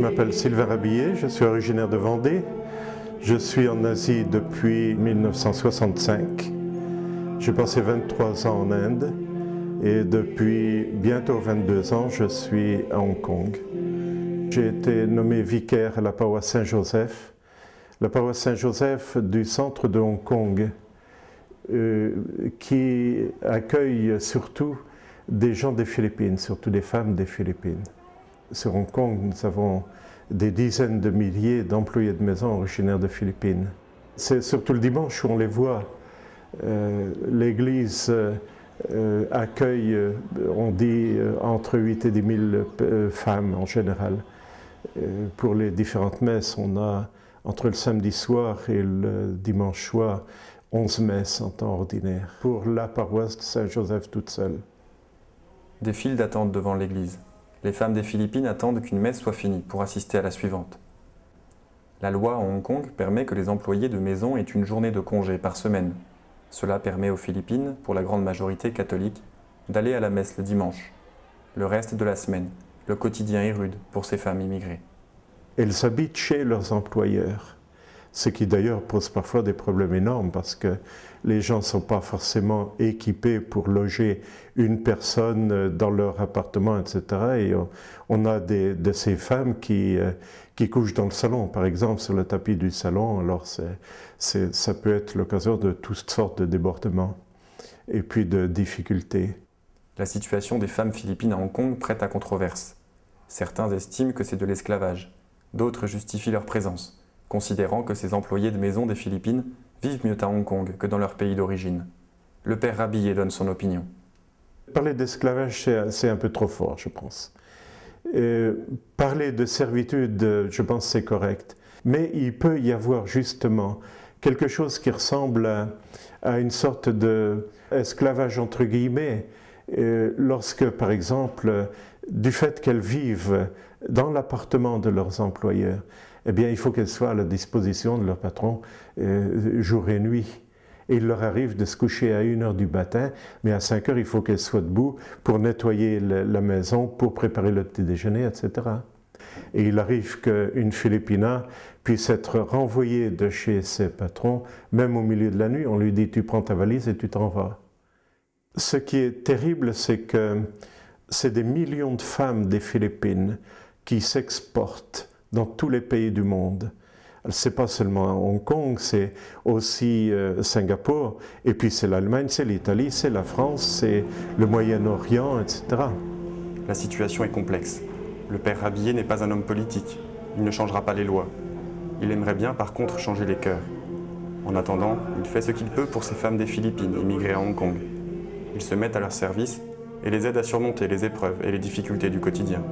m'appelle Sylvain Rabillet, je suis originaire de Vendée. Je suis en Asie depuis 1965. J'ai passé 23 ans en Inde et depuis bientôt 22 ans, je suis à Hong Kong. J'ai été nommé vicaire à la paroisse Saint-Joseph. La paroisse Saint-Joseph du centre de Hong Kong, qui accueille surtout des gens des Philippines, surtout des femmes des Philippines. Sur Hong Kong, nous avons des dizaines de milliers d'employés de maison originaires de Philippines. C'est surtout le dimanche où on les voit. L'église accueille, on dit, entre 8 et 10 000 femmes en général. Pour les différentes messes, on a, entre le samedi soir et le dimanche soir, 11 messes en temps ordinaire. Pour la paroisse de Saint-Joseph toute seule. Des files d'attente devant l'église. Les femmes des Philippines attendent qu'une messe soit finie pour assister à la suivante. La loi à Hong Kong permet que les employés de maison aient une journée de congé par semaine. Cela permet aux Philippines, pour la grande majorité catholique, d'aller à la messe le dimanche. Le reste de la semaine, le quotidien est rude pour ces femmes immigrées. Elles habitent chez leurs employeurs, ce qui d'ailleurs pose parfois des problèmes énormes parce que les gens ne sont pas forcément équipés pour loger une personne dans leur appartement, etc. Et on a de ces femmes qui couchent dans le salon, par exemple, sur le tapis du salon. Alors ça peut être l'occasion de toutes sortes de débordements et puis de difficultés. La situation des femmes philippines à Hong Kong prête à controverse. Certains estiment que c'est de l'esclavage, d'autres justifient leur présence, considérant que ces employés de maison des Philippines vivent mieux à Hong Kong que dans leur pays d'origine. Le père Rabillet donne son opinion. Parler d'esclavage, c'est un peu trop fort, je pense. Parler de servitude, je pense que c'est correct. Mais il peut y avoir justement quelque chose qui ressemble à une sorte d'esclavage entre guillemets, lorsque, par exemple, du fait qu'elles vivent dans l'appartement de leurs employeurs, eh bien, il faut qu'elles soient à la disposition de leur patron jour et nuit. Et il leur arrive de se coucher à 1 heure du matin, mais à 5 heures, il faut qu'elles soient debout pour nettoyer la maison, pour préparer le petit déjeuner, etc. Et il arrive qu'une Philippina puisse être renvoyée de chez ses patrons, même au milieu de la nuit. On lui dit « tu prends ta valise et tu t'en vas ». Ce qui est terrible, c'est que c'est des millions de femmes des Philippines qui s'exportent dans tous les pays du monde. Ce n'est pas seulement Hong Kong, c'est aussi Singapour, et puis c'est l'Allemagne, c'est l'Italie, c'est la France, c'est le Moyen-Orient, etc. La situation est complexe. Le père Rabillet n'est pas un homme politique. Il ne changera pas les lois. Il aimerait bien par contre changer les cœurs. En attendant, il fait ce qu'il peut pour ces femmes des Philippines immigrées à Hong Kong. Il se met à leur service et les aide à surmonter les épreuves et les difficultés du quotidien.